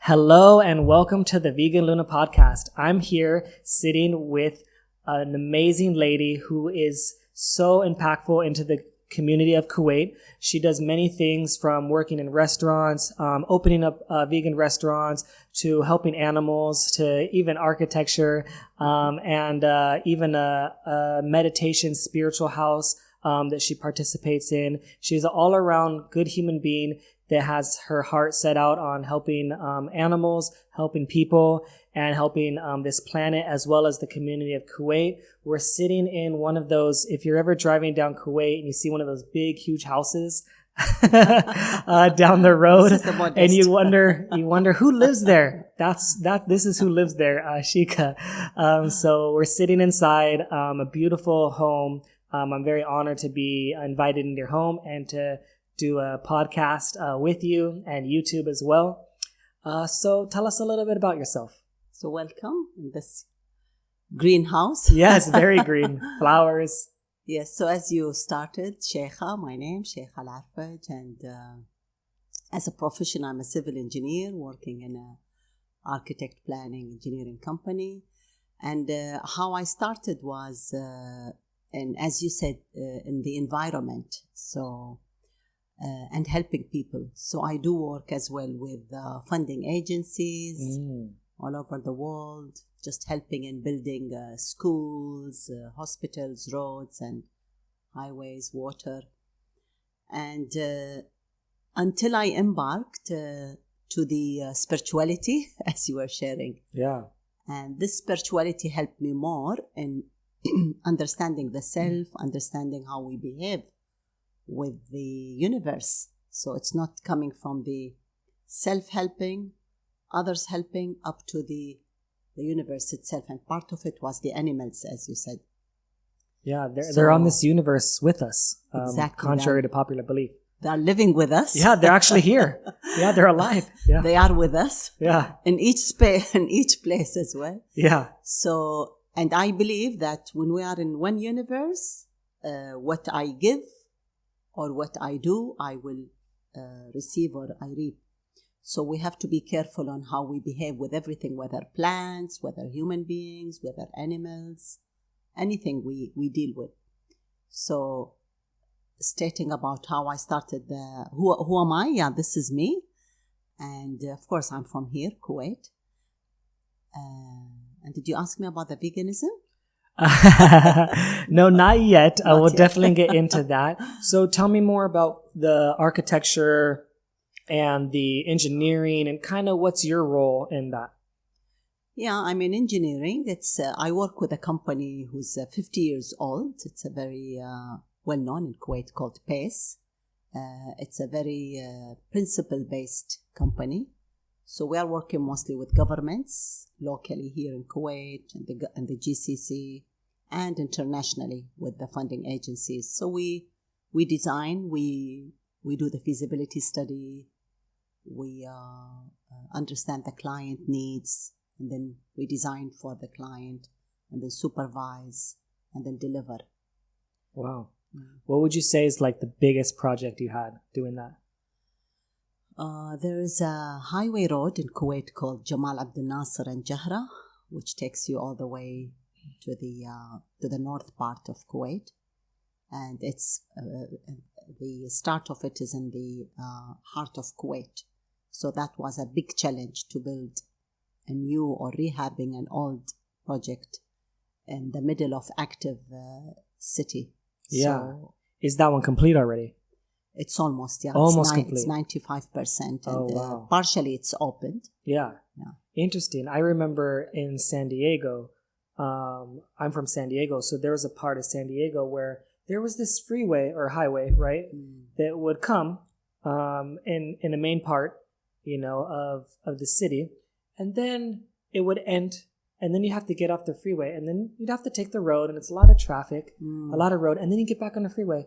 Hello and welcome to the Vegan Luna podcast. I'm here sitting with an amazing lady who is so impactful into the community of Kuwait. She does many things from working in restaurants, opening up vegan restaurants, to helping animals, to even architecture, and even a meditation spiritual house that she participates in. She's an all-around good human being that has her heart set out on helping animals, helping people, and helping this planet as well as the community of Kuwait. We're sitting in one of those, if you're ever driving down Kuwait and you see one of those big, huge houses down the road, and you wonder who lives there. This is who lives there, Shaikha. So we're sitting inside a beautiful home. I'm very honored to be invited in your home and to do a podcast with you and YouTube as well. So tell us a little bit about yourself. So welcome in this greenhouse. Yes, very green. Flowers. Yes, so as you started, Shaikha, my name, Shaikha Arfaj, and as a profession, I'm a civil engineer working in an architect planning engineering company. And how I started was, and as you said, in the environment. So and helping people. So I do work as well with funding agencies all over the world, just helping in building schools, hospitals, roads, and highways, water. And until I embarked to the spirituality, as you were sharing. Yeah. And this spirituality helped me more in understanding the self, understanding how we behave with the universe. So it's not coming from the self-helping, others helping, up to the universe itself. And part of it was the animals, as you said. Yeah, they're on this universe with us, exactly, contrary to popular belief. They are living with us. Yeah, they're actually here. Yeah, they're alive. Yeah, they are with us. Yeah, in each space, in each place as well. Yeah. So, and I believe that when we are in one universe, what I give or what I do, I will receive or I reap. So we have to be careful on how we behave with everything, whether plants, whether human beings, whether animals, anything we deal with. So stating about how I started, who am I? Yeah, this is me. And of course, I'm from here, Kuwait. And did you ask me about the veganism? No, not yet. I will definitely get into that. So tell me more about the architecture and the engineering and kind of what's your role in that? Yeah, I'm in engineering. I work with a company who's 50 years old. It's a very well-known in Kuwait called PACE. It's a very principle-based company. So we are working mostly with governments, locally here in Kuwait and the GCC, and internationally with the funding agencies. So we design, we do the feasibility study, we understand the client needs, and then we design for the client, and then supervise, and then deliver. Wow. What would you say is like the biggest project you had doing that? There is a highway road in Kuwait called Jamal Abdel Nasser and Jahra, which takes you all the way to the north part of Kuwait, and it's the start of it is in the heart of Kuwait. So that was a big challenge to build a new or rehabbing an old project in the middle of active city. Yeah. So, is that one complete already? It's almost, yeah. Almost complete. It's 95%. And wow. Partially it's opened. Yeah. Interesting. I remember in San Diego, I'm from San Diego, so there was a part of San Diego where there was this freeway or highway, right, that would come in the main part, of the city, and then it would end, and then you have to get off the freeway, and then you'd have to take the road, and it's a lot of traffic, a lot of road, and then you get back on the freeway.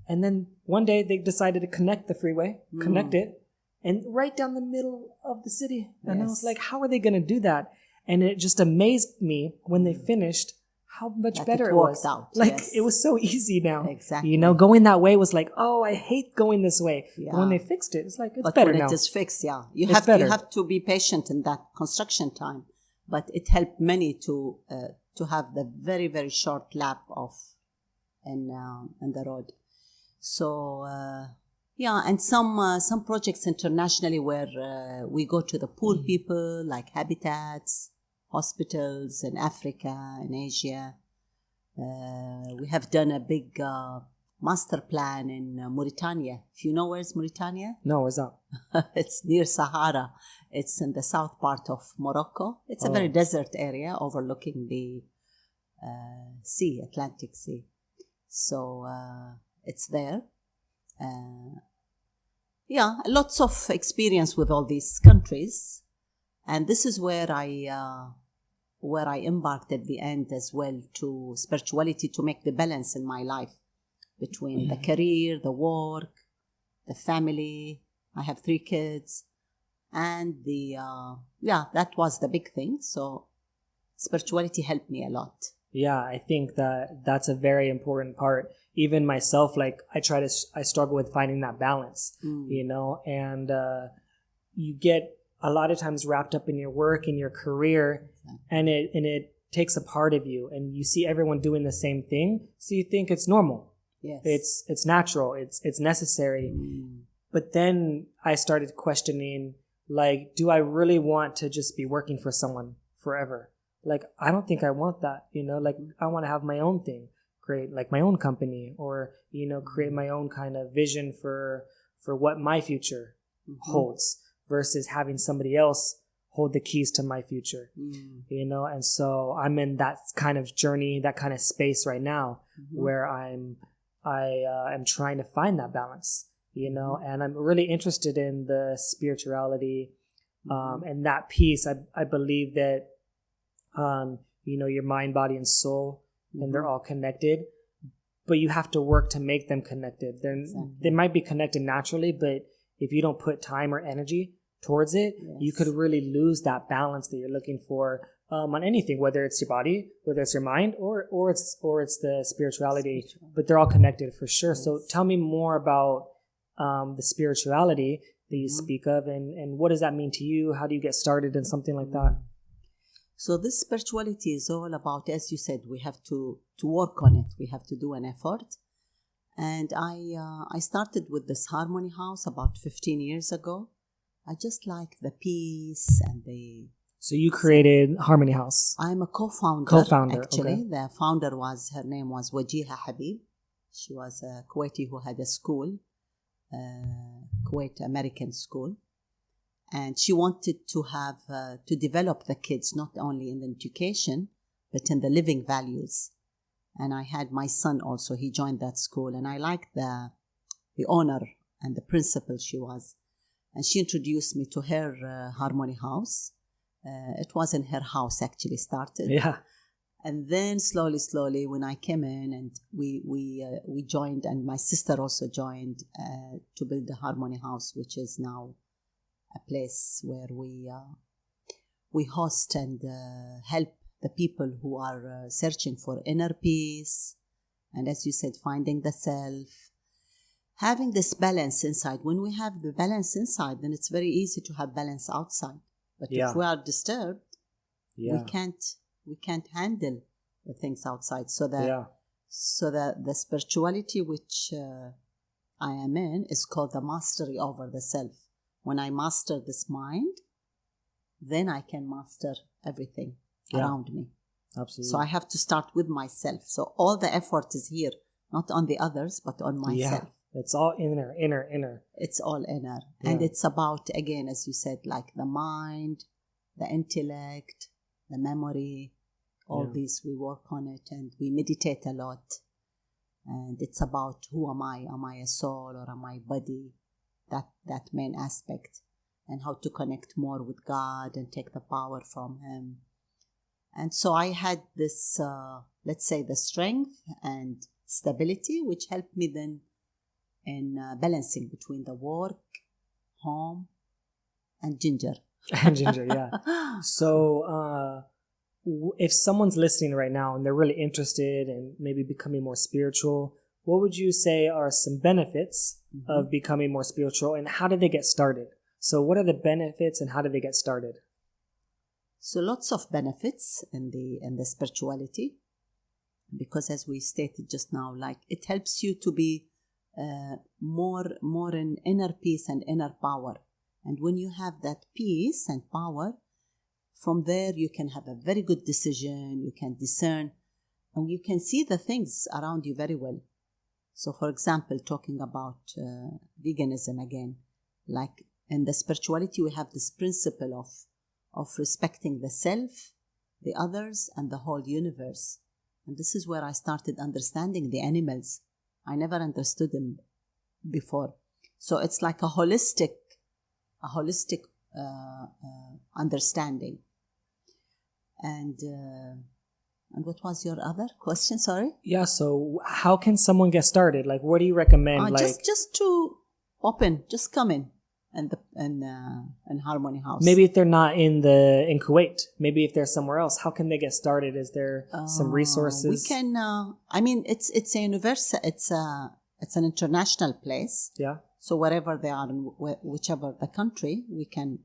And then one day they decided to connect the freeway, connect it, and right down the middle of the city. And I was like, how are they going to do that? And it just amazed me when they finished how much that better it it worked was. out. Like Yes. it was so easy now. Exactly. You know, going that way was like, oh, I hate going this way. Yeah. But when they fixed it, it's like, it's But better when now. it is fixed, yeah, you It's have better. to be patient in that construction time. But it helped many to have the very, very short lap of in the road. So yeah, and some projects internationally where we go to the poor people, like habitats, hospitals in Africa, in Asia. We have done a big master plan in Mauritania. If you know where's Mauritania? No, it's not. It's near Sahara. It's in the south part of Morocco. It's a very desert area overlooking the sea, Atlantic Sea. So it's there. Yeah, lots of experience with all these countries. And this is where I embarked at the end as well to spirituality, to make the balance in my life between the career, the work, the family. I have 3 kids, and that was the big thing. So spirituality helped me a lot. Yeah, I think that's a very important part. Even myself, like I struggle with finding that balance, you know, and you get a lot of times wrapped up in your work, in your career, and it takes a part of you, and you see everyone doing the same thing, so you think it's normal. Yes. It's natural, it's necessary. But then I started questioning, like, do I really want to just be working for someone forever? Like, I don't think I want that, you know, like I want to have my own thing, create like my own company, or, you know, create my own kind of vision for what my future holds, versus having somebody else hold the keys to my future, you know? And so I'm in that kind of journey, that kind of space right now, where I am trying to find that balance, you know, and I'm really interested in the spirituality, and that piece. I believe that, you know, your mind, body, and soul, and they're all connected, but you have to work to make them connected. They might be connected naturally, but if you don't put time or energy towards it, you could really lose that balance that you're looking for on anything, whether it's your body, whether it's your mind, or it's the spirituality. But they're all connected for sure. Yes. So tell me more about the spirituality that you speak of, and what does that mean to you? How do you get started in something like that? So this spirituality is all about, as you said, we have to work on it. We have to do an effort. And I started with this Harmony House about 15 years ago. I just like the peace and the... So you created Harmony House. I'm a co-founder. Actually. Okay. The founder her name was Wajiha Habib. She was a Kuwaiti who had a school, Kuwait American school. And she wanted to have, to develop the kids, not only in education, but in the living values. And I had my son also, he joined that school. And I liked the owner and the principal she was. And she introduced me to her Harmony House. It was in her house actually started. Yeah. And then slowly, when I came in and we joined, and my sister also joined to build the Harmony House, which is now a place where we host and help the people who are searching for inner peace. And as you said, finding the self. Having this balance inside. When we have the balance inside, then it's very easy to have balance outside. But if we are disturbed, we can't handle the things outside. So that the spirituality which I am in is called the mastery over the self. When I master this mind, then I can master everything around me. Absolutely. So I have to start with myself. So all the effort is here, not on the others, but on myself. It's all inner. It's all inner. Yeah. And it's about, again, as you said, like the mind, the intellect, the memory, all these, we work on it and we meditate a lot. And it's about, who am I? Am I a soul or am I body? That main aspect. And how to connect more with God and take the power from Him. And so I had this, let's say, the strength and stability, which helped me then in balancing between the work, home, and ginger. And ginger, yeah. So if someone's listening right now and they're really interested in maybe becoming more spiritual, what would you say are some benefits of becoming more spiritual, and how did they get started? So what are the benefits and how did they get started? So lots of benefits in the spirituality, because as we stated just now, like it helps you to be more in inner peace and inner power. And when you have that peace and power, from there you can have a very good decision, you can discern, and you can see the things around you very well. So for example, talking about veganism again, like in the spirituality we have this principle of respecting the self, the others, and the whole universe. And this is where I started understanding the animals. I never understood them before. So it's like a holistic understanding. And what was your other question? Sorry. Yeah. So how can someone get started? Like, what do you recommend? Just to open, just come in. And Harmony House. Maybe if they're not in Kuwait, maybe if they're somewhere else, how can they get started? Is there some resources? We can. It's a universal. It's an international place. Yeah. So wherever they are, in whichever the country, we can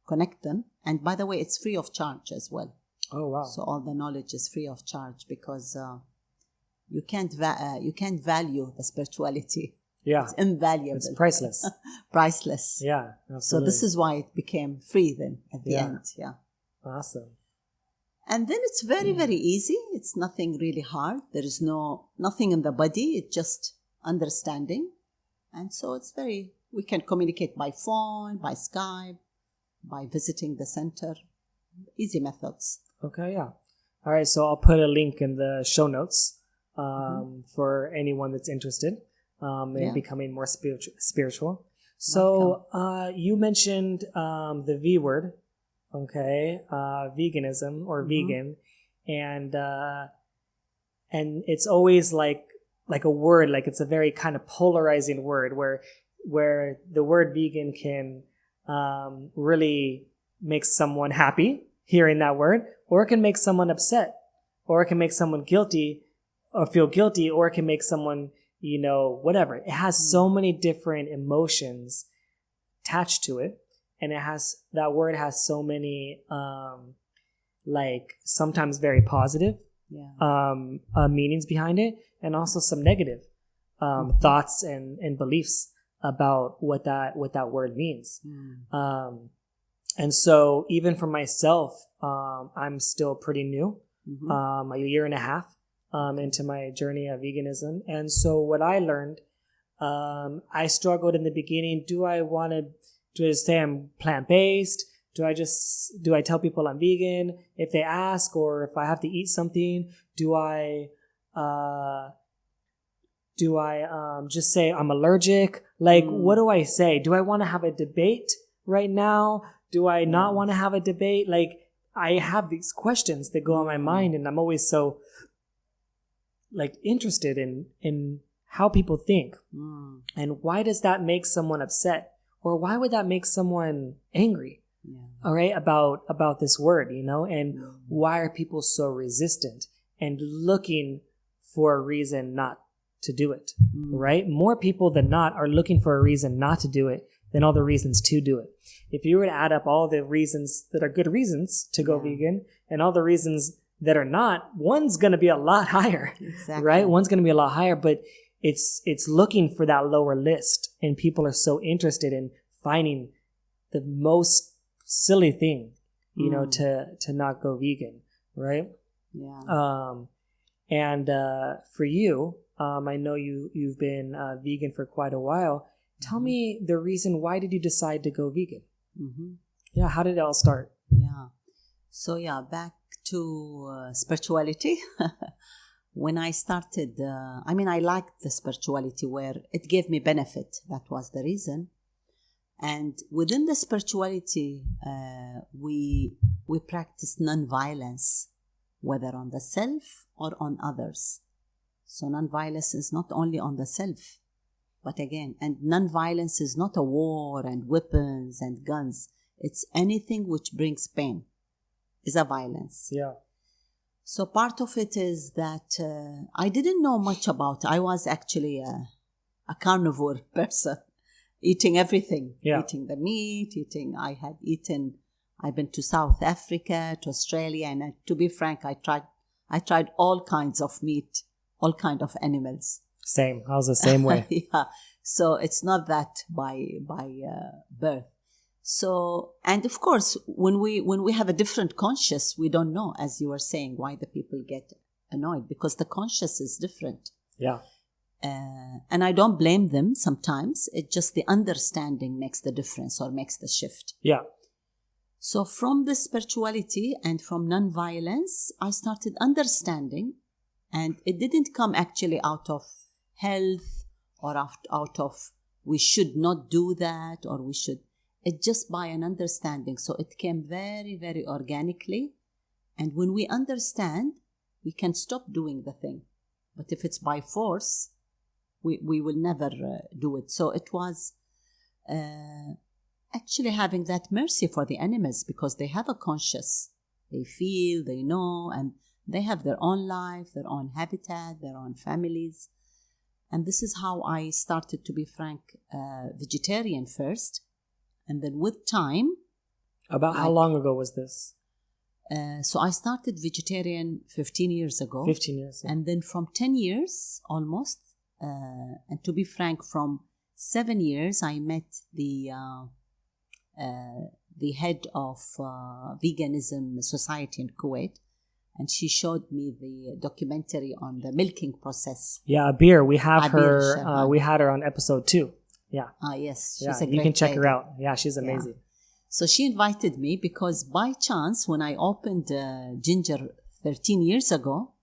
connect them. And by the way, it's free of charge as well. Oh wow! So all the knowledge is free of charge, because you can't value the spirituality. Yeah, it's invaluable. It's priceless. Priceless. Yeah, absolutely. So this is why it became free then at the end. Yeah. Awesome. And then it's very, very easy. It's nothing really hard. There is nothing in the body. It's just understanding. And so we can communicate by phone, by Skype, by visiting the center. Easy methods. Okay, yeah. All right, so I'll put a link in the show notes for anyone that's interested. And becoming more spiritual. So you mentioned the V word, okay, veganism or vegan, and it's always like a word, like it's a very kind of polarizing word where the word vegan can really make someone happy hearing that word, or it can make someone upset, or it can make someone guilty or feel guilty, or it can make someone whatever. It has so many different emotions attached to it. And that word has so many, like sometimes very positive, meanings behind it. And also some negative, thoughts and beliefs about what that word means. And so even for myself, I'm still pretty new, a year and a half. Into my journey of veganism. And so what I learned, I struggled in the beginning. Do I say I'm plant-based? Do I tell people I'm vegan if they ask, or if I have to eat something? Do I just say I'm allergic? Like, what do I say? Do I want to have a debate right now? Do I not want to have a debate? Like, I have these questions that go on my mind, and I'm always so interested in how people think. And why does that make someone upset? Or why would that make someone angry? All right, about this word, and why are people so resistant and looking for a reason not to do it, right? More people than not are looking for a reason not to do it than all the reasons to do it. If you were to add up all the reasons that are good reasons to go vegan and all the reasons that are not, one's going to be a lot higher, right? One's going to be a lot higher, but it's looking for that lower list, and people are so interested in finding the most silly thing, to not go vegan, right? Yeah. And for you, I know you've been vegan for quite a while. Tell me the reason. Why did you decide to go vegan? Yeah, how did it all start? Yeah. So back to spirituality. When I started, I liked the spirituality where it gave me benefit. That was the reason. And within the spirituality, we practice non-violence, whether on the self or on others. So non-violence is not only on the self, but again, and non-violence is not a war and weapons and guns. It's anything which brings pain is a violence. Yeah. So part of it is that I didn't know much about. I was actually a carnivore person, eating everything, eating the meat, I've been to South Africa, to Australia, and to be frank, I tried all kinds of meat, all kinds of animals. Same. I was the same way. Yeah. So it's not that by birth. So, and of course, when we have a different conscious, we don't know, as you were saying, why the people get annoyed, because the conscious is different. Yeah. And I don't blame them sometimes. It's just the understanding makes the difference or makes the shift. Yeah. So from the spirituality and from non-violence, I started understanding, and it didn't come actually out of health or out of we should not do that or we should. It's just by an understanding. So it came very, very organically. And when we understand, we can stop doing the thing. But if it's by force, we will never do it. So it was actually having that mercy for the animals, because they have a conscious. They feel, they know, and they have their own life, their own habitat, their own families. And this is how I started, to be frank, vegetarian first. And then with time... About how long ago was this? So I started vegetarian 15 years ago. 15 years. Yeah. And then from 10 years, almost, and to be frank, from 7 years, I met the head of Veganism Society in Kuwait. And she showed me the documentary on the milking process. Yeah, Abir. We have Abir her. Shaikha. We had her on episode 2. Yeah. Yes. She's Yeah, a great you can check her lady. out. Yeah, she's amazing. Yeah. So she invited me because by chance, when I opened Ginger 13 years ago,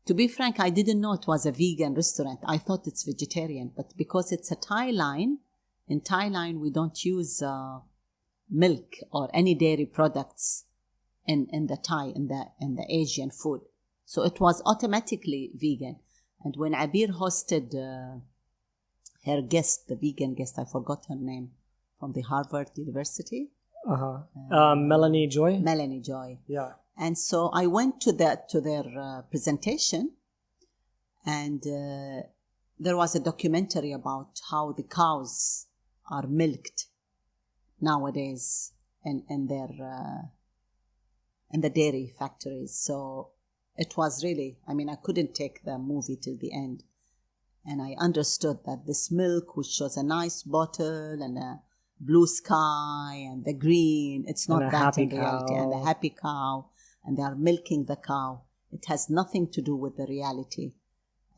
to be frank, I didn't know it was a vegan restaurant. I thought it's vegetarian. But because it's a Thai line, in Thai line, we don't use milk or any dairy products in the Thai, in the Asian food. So it was automatically vegan. And when Abir hosted her guest, the vegan guest, I forgot her name, from the Harvard University. Melanie Joy? Melanie Joy. Yeah. And so I went to their presentation, and there was a documentary about how the cows are milked nowadays in the dairy factories. So it was really, I couldn't take the movie till the end. And I understood that this milk, which was a nice bottle and a blue sky and the green, it's not that in reality. And the happy cow, and they are milking the cow. It has nothing to do with the reality.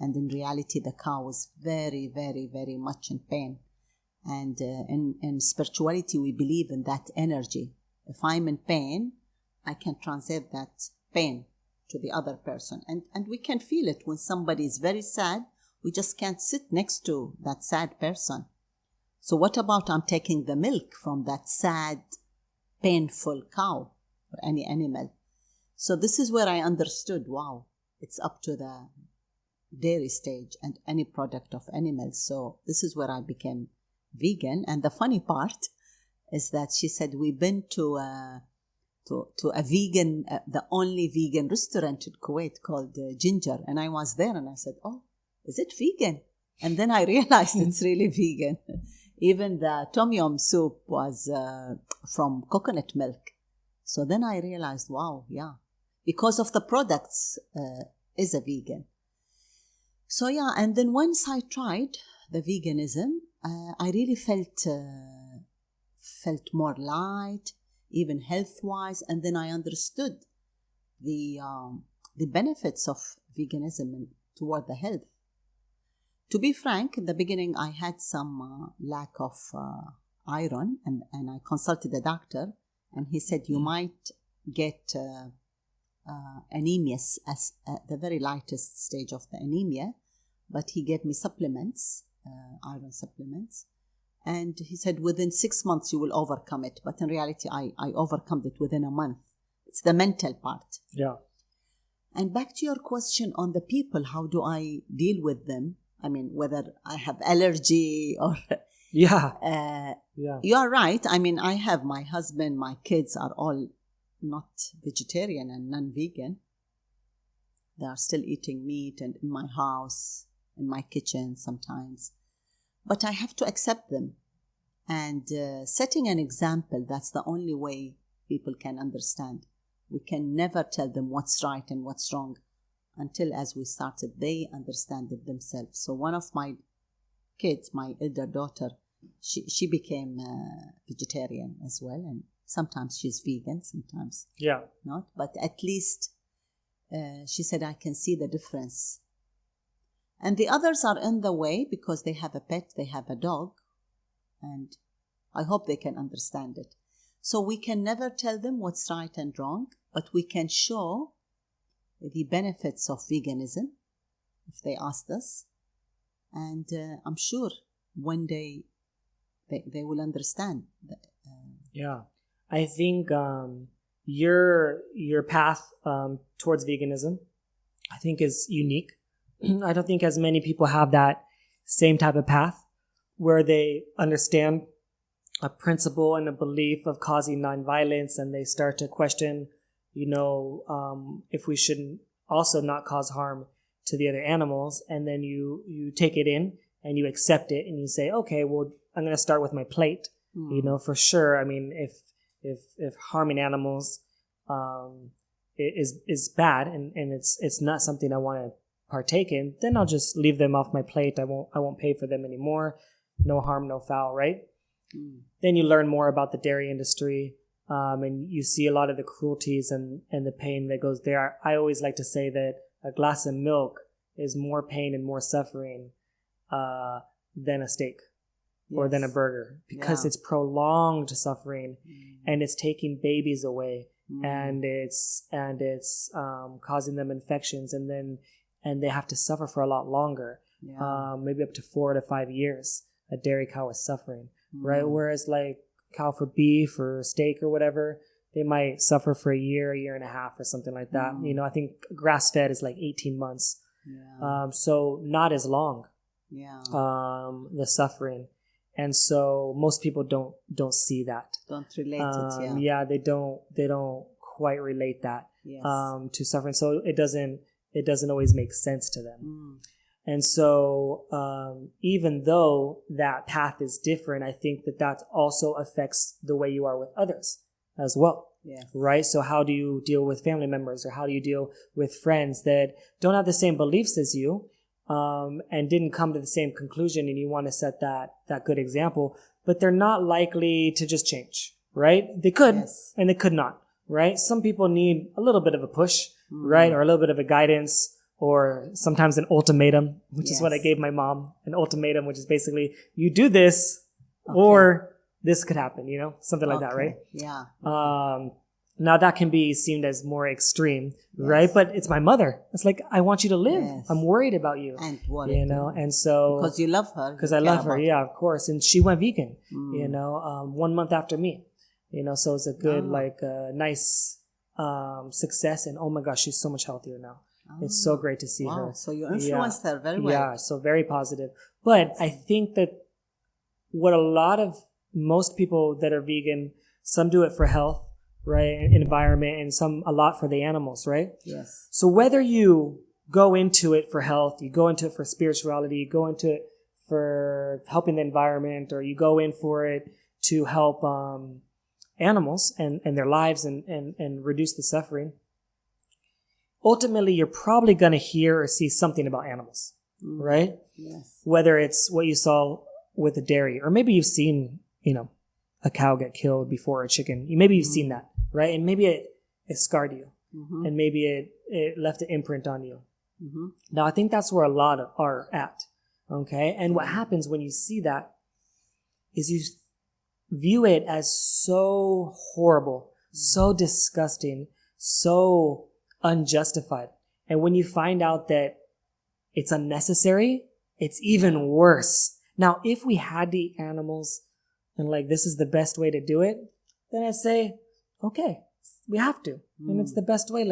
And in reality, the cow is very, very, very much in pain. And in spirituality, we believe in that energy. If I'm in pain, I can translate that pain to the other person. And we can feel it when somebody is very sad. We just can't sit next to that sad person. So what about I'm taking the milk from that sad, painful cow or any animal? So this is where I understood, wow, it's up to the dairy stage and any product of animals. So this is where I became vegan. And the funny part is that she said, we've been to a vegan, the only vegan restaurant in Kuwait called Ginger. And I was there and I said, oh, is it vegan? And then I realized it's really vegan. Even the tom yum soup was from coconut milk. So then I realized, wow, yeah, because of the products is a vegan. So yeah, and then once I tried the veganism, I really felt more light, even health-wise, and then I understood the benefits of veganism toward the health. To be frank, in the beginning, I had some lack of iron, and I consulted a doctor, and he said you might get anemia as at the very lightest stage of the anemia, but he gave me supplements, iron supplements, and he said within 6 months you will overcome it. But in reality, I overcome it within a month. It's the mental part. Yeah. And back to your question on the people, how do I deal with them? Whether I have allergy or... Yeah. You are right. I have my husband, my kids are all not vegetarian and non-vegan. They are still eating meat and in my house, in my kitchen sometimes. But I have to accept them. And setting an example, that's the only way people can understand. We can never tell them what's right and what's wrong until, as we started, they understand it themselves. So one of my kids, my elder daughter, she became vegetarian as well. And sometimes she's vegan, sometimes not. But at least she said, I can see the difference. And the others are in the way because they have a pet, they have a dog. And I hope they can understand it. So we can never tell them what's right and wrong, but we can show the benefits of veganism if they asked us. And I'm sure one day they will understand. I think your path towards veganism, I think, is unique. I don't think as many people have that same type of path where they understand a principle and a belief of causing nonviolence, and they start to question, if we shouldn't also not cause harm to the other animals. And then you take it in and you accept it and you say, okay, well, I'm going to start with my plate. For sure. I mean, if harming animals is bad and it's not something I want to partake in, then I'll just leave them off my plate. I won't pay for them anymore. No harm, no foul, right? Then you learn more about the dairy industry, and you see a lot of the cruelties and the pain that goes there. I always like to say that a glass of milk is more pain and more suffering than a steak or than a burger, because it's prolonged suffering and it's taking babies away and it's causing them infections, and they have to suffer for a lot longer, maybe up to 4 to 5 years. A dairy cow is suffering. Right? Whereas like cow for beef or steak or whatever, they might suffer for a year and a half or something like that. I think grass fed is like 18 months. So not as long, the suffering. And so most people don't see that. Don't relate it. They don't quite relate that to suffering. So it doesn't always make sense to them. And so even though that path is different, I think that also affects the way you are with others as well. Right? So how do you deal with family members, or how do you deal with friends that don't have the same beliefs as you and didn't come to the same conclusion, and you want to set that good example, but they're not likely to just change, right? They could and they could not, right? Some people need a little bit of a push, right? Or a little bit of a guidance, or sometimes an ultimatum, which is what I gave my mom, an ultimatum, which is basically, you do this or this could happen, something like that, right? Now that can be seen as more extreme, right? But it's my mother. It's like, I want you to live. I'm worried about you. And what? And so... Because you love her. Because I love her, of course. And she went vegan, 1 month after me. So it's a good, nice success. And oh my gosh, she's so much healthier now. It's so great to see her. So you influenced her very well. Yeah, so very positive. But I think that what most people that are vegan, some do it for health, right, and environment, and a lot for the animals, right? Yes. So whether you go into it for health, you go into it for spirituality, you go into it for helping the environment, or you go in for it to help animals and their lives and reduce the suffering, ultimately, you're probably going to hear or see something about animals, right? Yes. Whether it's what you saw with the dairy, or maybe you've seen, a cow get killed before, a chicken. Maybe you've seen that, right? And maybe it scarred you, and maybe it left an imprint on you. Now, I think that's where a lot are at, okay? And what happens when you see that is you view it as so horrible, so disgusting, so unjustified. And when you find out that it's unnecessary, it's even worse. Now, if we had to eat animals and this is the best way to do it, then I'd say, okay, we have to. And it's the best way.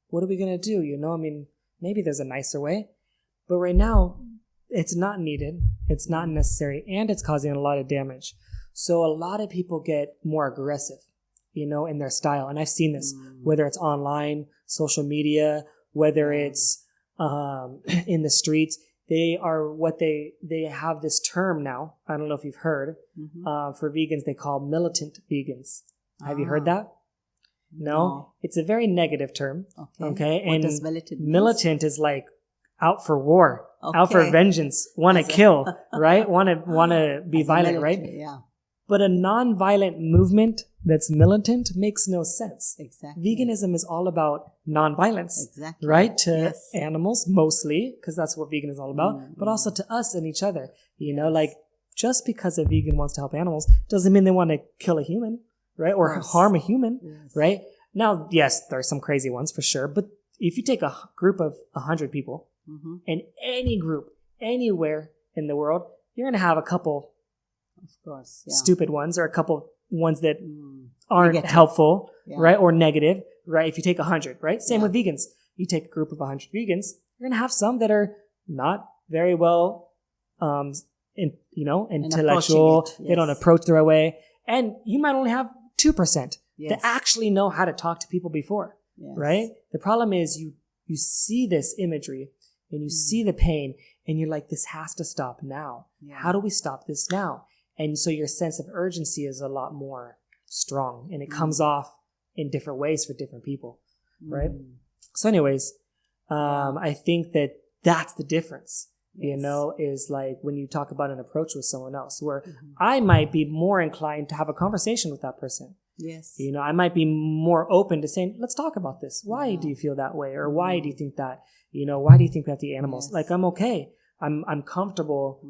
What are we going to do? I mean, maybe there's a nicer way. But right now, it's not needed. It's not necessary. And it's causing a lot of damage. So a lot of people get more aggressive, in their style. And I've seen this, whether it's online, social media, whether it's in the streets. They are what they have this term now. I don't know if you've heard. For vegans, they call militant vegans. Have you heard that? No? It's a very negative term. Okay. What And does militant mean? militant is like out for war, out for vengeance, want to kill, right? Want to be violent, right? Yeah. But a non-violent movement that's militant makes no sense. Exactly. Veganism is all about non-violence, Exactly. right? To animals mostly, because that's what vegan is all about, but also to us and each other. You know, like just because a vegan wants to help animals doesn't mean they want to kill a human, right? Or harm a human, right? Now, yes, there are some crazy ones for sure, but if you take a group of 100 people, and any group, anywhere in the world, you're going to have a couple stupid ones or a couple ones that aren't helpful, right? Or negative, right? If you take 100, right? Same with vegans. You take a group of 100 vegans, you're going to have some that are not very well, intellectual. They don't approach the right way. And you might only have 2% that actually know how to talk to people before, right? The problem is you see this imagery and you see the pain and you're like, this has to stop now. How do we stop this now? And so your sense of urgency is a lot more strong and it comes off in different ways for different people, right? So anyways, I think that that's the difference, you know, is like when you talk about an approach with someone else where I might be more inclined to have a conversation with that person. Yes. You know, I might be more open to saying, let's talk about this. Why do you feel that way? Or why do you think that? You know, why do you think we have to eat animals? Like, I'm okay. I'm comfortable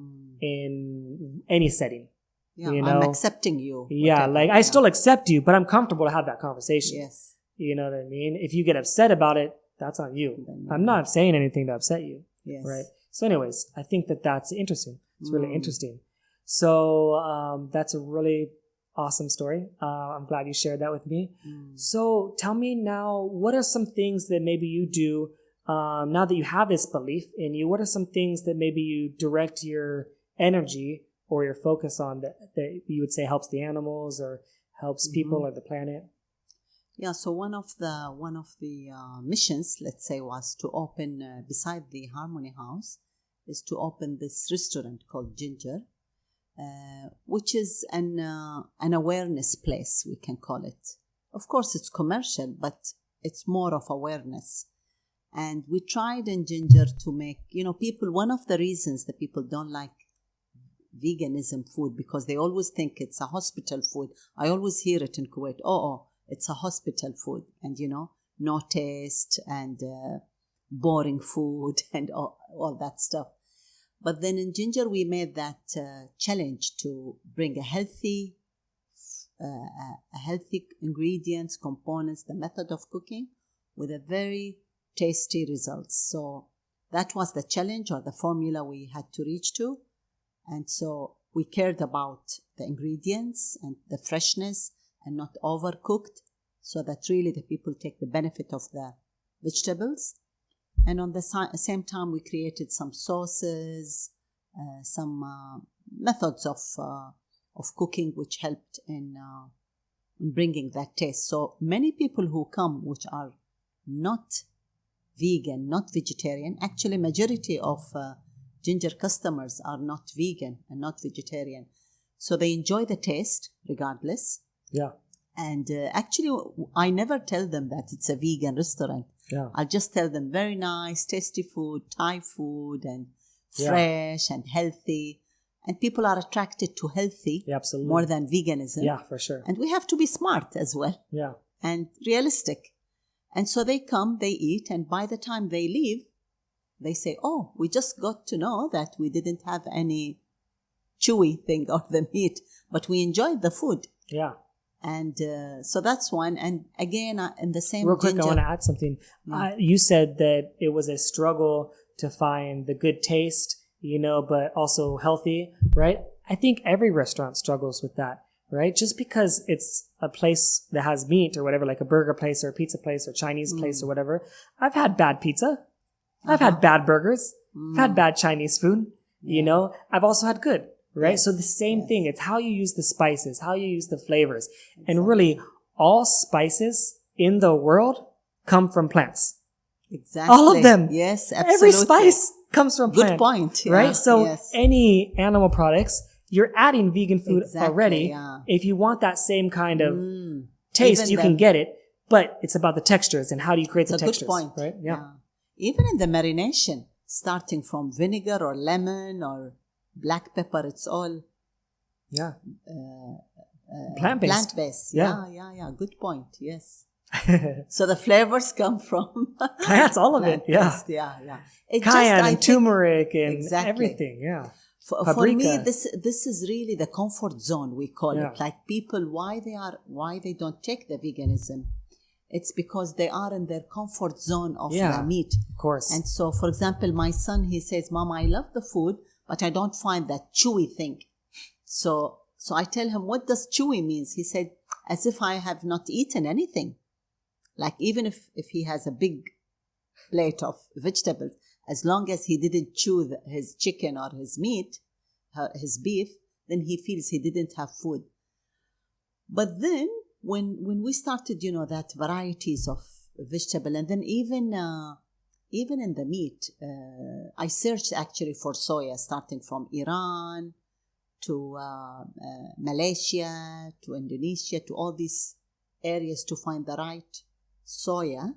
in any setting. Yeah, you know? I'm accepting you. Yeah, like I still accept you, but I'm comfortable to have that conversation. Yes. You know what I mean? If you get upset about it, that's on you. I'm not saying anything to upset you. Yes. Right? So anyways, I think that that's interesting. It's really interesting. So that's a really awesome story. I'm glad you shared that with me. So tell me now, what are some things that maybe you do now that you have this belief in you? What are some things that maybe you direct your energy or your focus on that you would say helps the animals or helps people or the planet? Yeah, so one of the missions, let's say, was to open beside the Harmony House, is to open this restaurant called Ginger, which is an awareness place, we can call it. Of course, it's commercial, but it's more of awareness. And we tried in Ginger to make, people, one of the reasons that people don't like veganism food, because they always think it's a hospital food. I always hear it in Kuwait, it's a hospital food, and no taste and boring food and all that stuff. But then in Ginger, we made that challenge to bring a healthy ingredients, components, the method of cooking with a very tasty results. So that was the challenge or the formula we had to reach to. And so we cared about the ingredients and the freshness and not overcooked, so that really the people take the benefit of the vegetables. And on the same time, we created some sauces, some methods of cooking which helped in bringing that taste. So many people who come which are not vegan, not vegetarian, actually majority of Ginger customers are not vegan and not vegetarian. So they enjoy the taste regardless. Yeah. And actually, I never tell them that it's a vegan restaurant. Yeah. I'll just tell them very nice, tasty food, Thai food, and fresh and healthy. And people are attracted to healthy more than veganism. Yeah, for sure. And we have to be smart as well. Yeah. And realistic. And so they come, they eat, and by the time they leave, they say, we just got to know that we didn't have any chewy thing of the meat, but we enjoyed the food. Yeah. And so that's one. And again, in the same real quick, Ginger, I want to add something. You said that it was a struggle to find the good taste, but also healthy, right? I think every restaurant struggles with that, right? Just because it's a place that has meat or whatever, like a burger place or a pizza place or Chinese place or whatever. I've had bad pizza. I've had bad burgers. I've had bad Chinese food. I've also had good. Right? So the same thing. It's how you use the spices, how you use the flavors. Exactly. And really, all spices in the world come from plants. Exactly. All of them. Yes, absolutely. Every spice comes from plant. Good point. Yeah, right? So yes. any animal products, you're adding vegan food already. Yeah. If you want that same kind of taste, you can get it. But it's about the textures and how do you create the textures. Good point. Right? Yeah. Even in the marination, starting from vinegar or lemon or black pepper, it's all plant-based. Plant-based. Yeah. Good point. Yes. So the flavors come from plants, all of it. Yeah. Yeah. Cayenne and turmeric and everything. Yeah. For me, this is really the comfort zone, we call it. Like people, why they don't take the veganism. It's because they are in their comfort zone of the meat. Of course. And so, for example, my son, he says, Mom, I love the food, but I don't find that chewy thing. So I tell him, what does chewy means? He said, as if I have not eaten anything. Like even if he has a big plate of vegetables, as long as he didn't chew his chicken or his meat, his beef, then he feels he didn't have food. But then when we started, that varieties of vegetable, and then even in the meat, I searched actually for soya, starting from Iran to Malaysia to Indonesia to all these areas to find the right soya,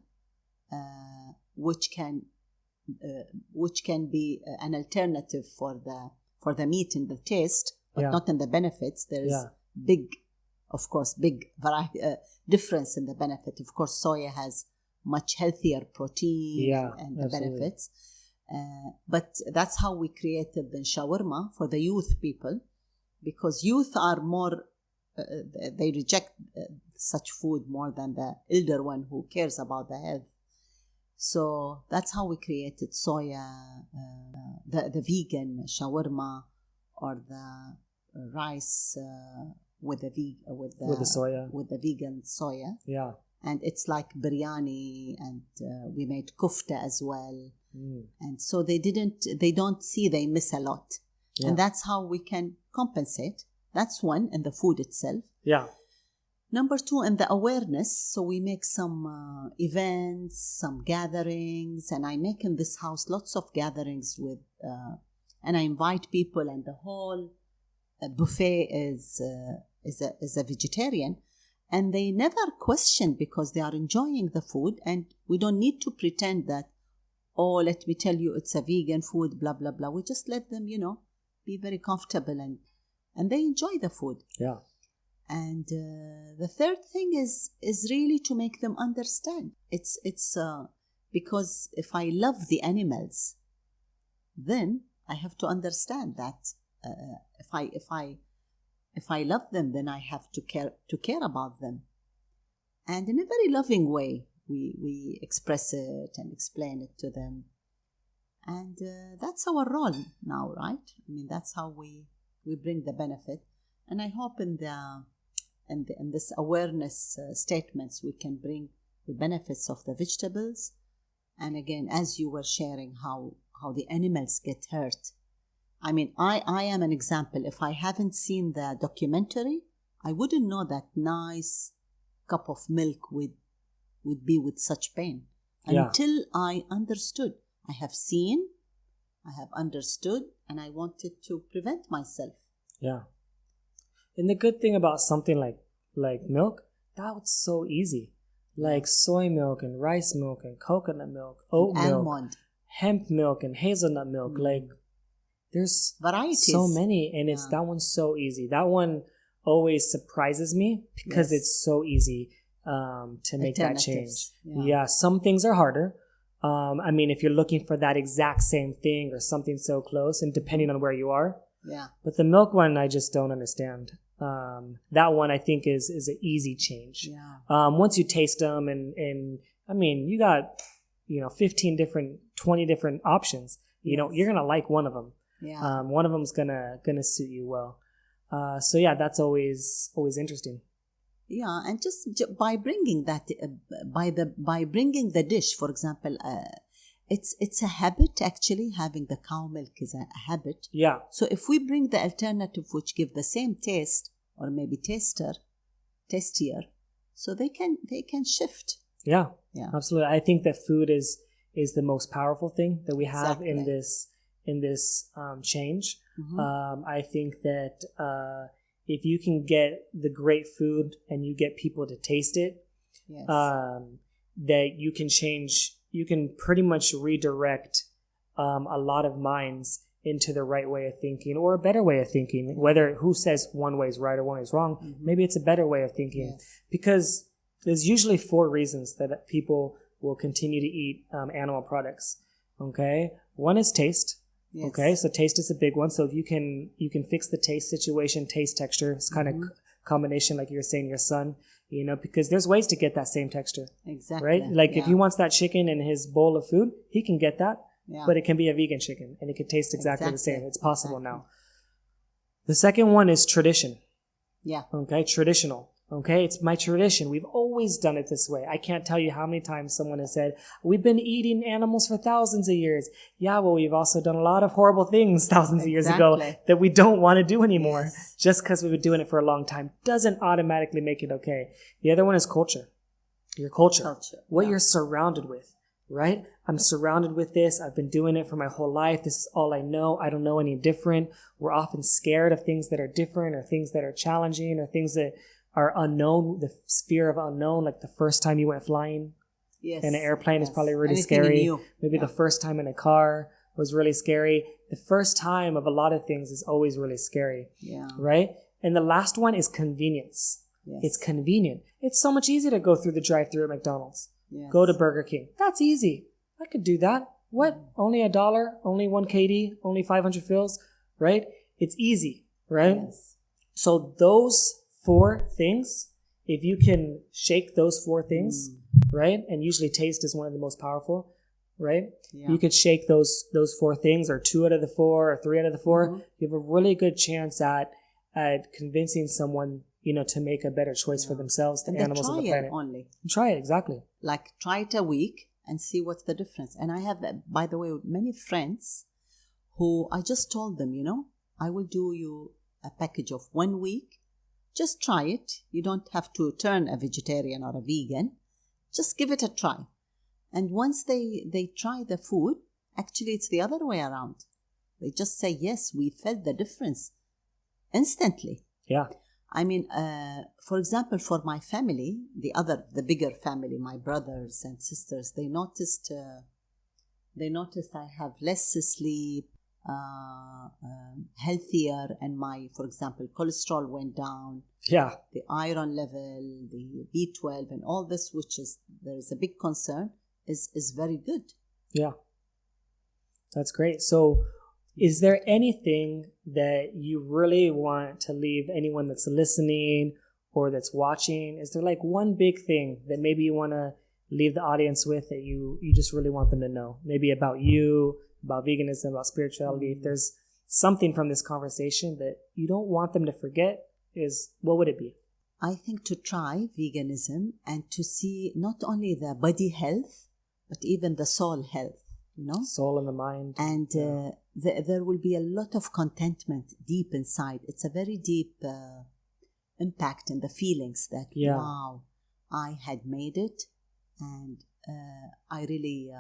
which can be an alternative for the meat in the taste, but not in the benefits. There is big difference in the benefit. Of course, soya has much healthier protein and the benefits. But that's how we created the shawarma for the youth people, because youth are more, they reject such food more than the elder one who cares about the health. So that's how we created soya, the vegan shawarma, or the rice with the vegan soya. Yeah. And it's like biryani, and we made kufta as well. And so they miss a lot. Yeah. And that's how we can compensate. That's one, in the food itself. Yeah. Number two, in the awareness. So we make some events, some gatherings, and I make in this house lots of gatherings with, and I invite people, and the whole buffet is a vegetarian, and they never question because they are enjoying the food, and we don't need to pretend that, oh, let me tell you, it's a vegan food, blah blah blah. We just let them, be very comfortable, and they enjoy the food. Yeah. And the third thing is really to make them understand. It's because if I love the animals, then I have to understand that if I love them, then I have to care about them. And in a very loving way, we express it and explain it to them. And that's our role now, right? I mean, that's how we bring the benefit. And I hope in this awareness statements, we can bring the benefits of the vegetables. And again, as you were sharing how the animals get hurt. I mean, I am an example. If I haven't seen the documentary, I wouldn't know that nice cup of milk would be with such pain until I understood. I have seen, I have understood, and I wanted to prevent myself. Yeah. And the good thing about something like milk, that was so easy. Like soy milk and rice milk and coconut milk, oat milk, almond, hemp milk and hazelnut milk. Like there's varieties. So many, and that one's so easy. That one always surprises me because it's so easy to make that change. Yeah, some things are harder. I mean, if you're looking for that exact same thing or something so close, and depending on where you are. Yeah. But the milk one, I just don't understand. That one I think is an easy change. Yeah. Once you taste them and I mean, you got 20 different options. You're gonna like one of them. Yeah. One of them's gonna suit you well. So yeah, that's always interesting. Yeah, and just by bringing that by bringing the dish, for example, it's a habit. Actually, having the cow milk is a habit. Yeah. So if we bring the alternative, which give the same taste or maybe tastier, so they can shift. Yeah. Absolutely. I think that food is is the most powerful thing that we have Exactly. in this change. Mhm. I think that if you can get the great food and you get people to taste it, Yes. that you can change, you can pretty much redirect a lot of minds into the right way of thinking or a better way of thinking. Whether who says one way is right or one way is wrong, maybe it's a better way of thinking. Yes. Because there's usually 4 reasons that people will continue to eat animal products. Okay, one is taste. Yes. Okay, so taste is a big one. So if you can fix the taste situation, taste texture, it's kind of combination, like you were saying, your son, because there's ways to get that same texture. Exactly. Right? Like if he wants that chicken in his bowl of food, he can get that. Yeah. But it can be a vegan chicken and it can taste exactly the same. It's possible Exactly. now. The second one is tradition. Yeah. Okay, traditional. Okay, it's my tradition. We've always done it this way. I can't tell you how many times someone has said, we've been eating animals for thousands of years. Yeah, well, we've also done a lot of horrible things thousands of years ago that we don't want to do anymore. Yes. Just because we've been doing it for a long time doesn't automatically make it okay. The other one is culture. Your culture. What you're surrounded with, right? I'm surrounded with this. I've been doing it for my whole life. This is all I know. I don't know any different. We're often scared of things that are different or things that are challenging or things that are unknown, the fear of unknown, like the first time you went flying in an airplane is probably really scary. Maybe the first time in a car was really scary. The first time of a lot of things is always really scary, right? And the last one is convenience. Yes. It's convenient. It's so much easier to go through the drive-thru at McDonald's. Yes. Go to Burger King. That's easy. I could do that. What? Only $1, only 1 KD, only 500 fills, right? It's easy, right? Yes. So those 4 things, if you can shake those 4 things, right? And usually taste is one of the most powerful, right? Yeah. You could shake those 4 things, or 2 out of the 4 or 3 out of the 4. You have a really good chance at convincing someone, to make a better choice for themselves, the animals on the planet. Try it, exactly. Like, try it a week and see what's the difference. And I have, by the way, many friends who I just told them, I will do you a package of 1 week. Just try it. You don't have to turn a vegetarian or a vegan. Just give it a try. And once they try the food, actually it's the other way around. They just say, yes, we felt the difference instantly. Yeah. I mean, for example, for my family, the bigger family, my brothers and sisters, they noticed I have less sleep, healthier, and for example, cholesterol went down. Yeah. The iron level, the B12, and all this, there is a big concern, is very good. Yeah. That's great. So, is there anything that you really want to leave anyone that's listening or that's watching? Is there like one big thing that maybe you want to leave the audience with that you just really want them to know? Maybe about you, about veganism, about spirituality. If there's something from this conversation that you don't want them to forget, what would it be? I think to try veganism and to see not only the body health, but even the soul health. Soul and the mind. And there will be a lot of contentment deep inside. It's a very deep impact in the feelings that, wow, I had made it, and I really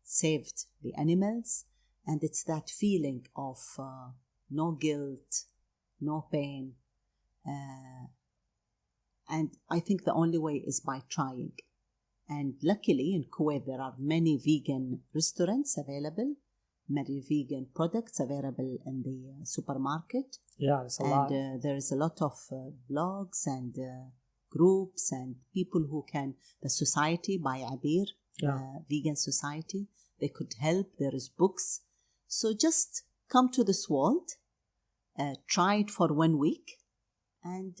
saved the animals. And it's that feeling of no guilt, no pain. And I think the only way is by trying. And luckily in Kuwait there are many vegan restaurants available, many vegan products available in the supermarket. Yeah, it's a lot. And there is a lot of blogs and groups and people who can, the society by Abir, vegan society, they could help. There is books. So just come to this world, try it for 1 week, and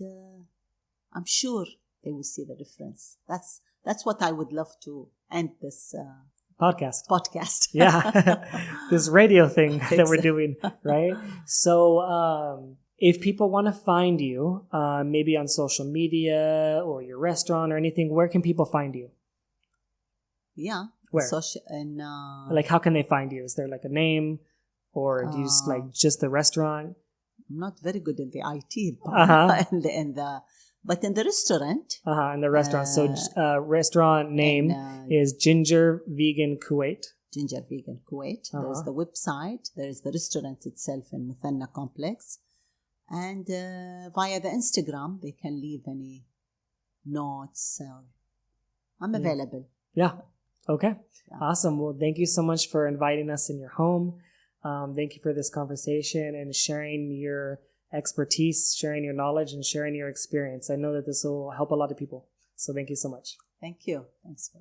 I'm sure they will see the difference. That's what I would love to end this podcast. Yeah, this radio thing that we're doing, right? So if people want to find you, maybe on social media or your restaurant or anything, where can people find you? Yeah. Where? Like, how can they find you? Is there like a name, or do you just the restaurant? I'm not very good in the IT part, But in the restaurant, In the restaurant. So restaurant name is Ginger Vegan Kuwait. Ginger Vegan Kuwait. There's the website. There's the restaurant itself in Muthanna Complex. And via the Instagram, they can leave any notes. I'm available. Yeah. Okay. Yeah. Awesome. Well, thank you so much for inviting us in your home. Thank you for this conversation and sharing your expertise, sharing your knowledge, and sharing your experience. I know that this will help a lot of people. So thank you so much. Thank you. Thanks for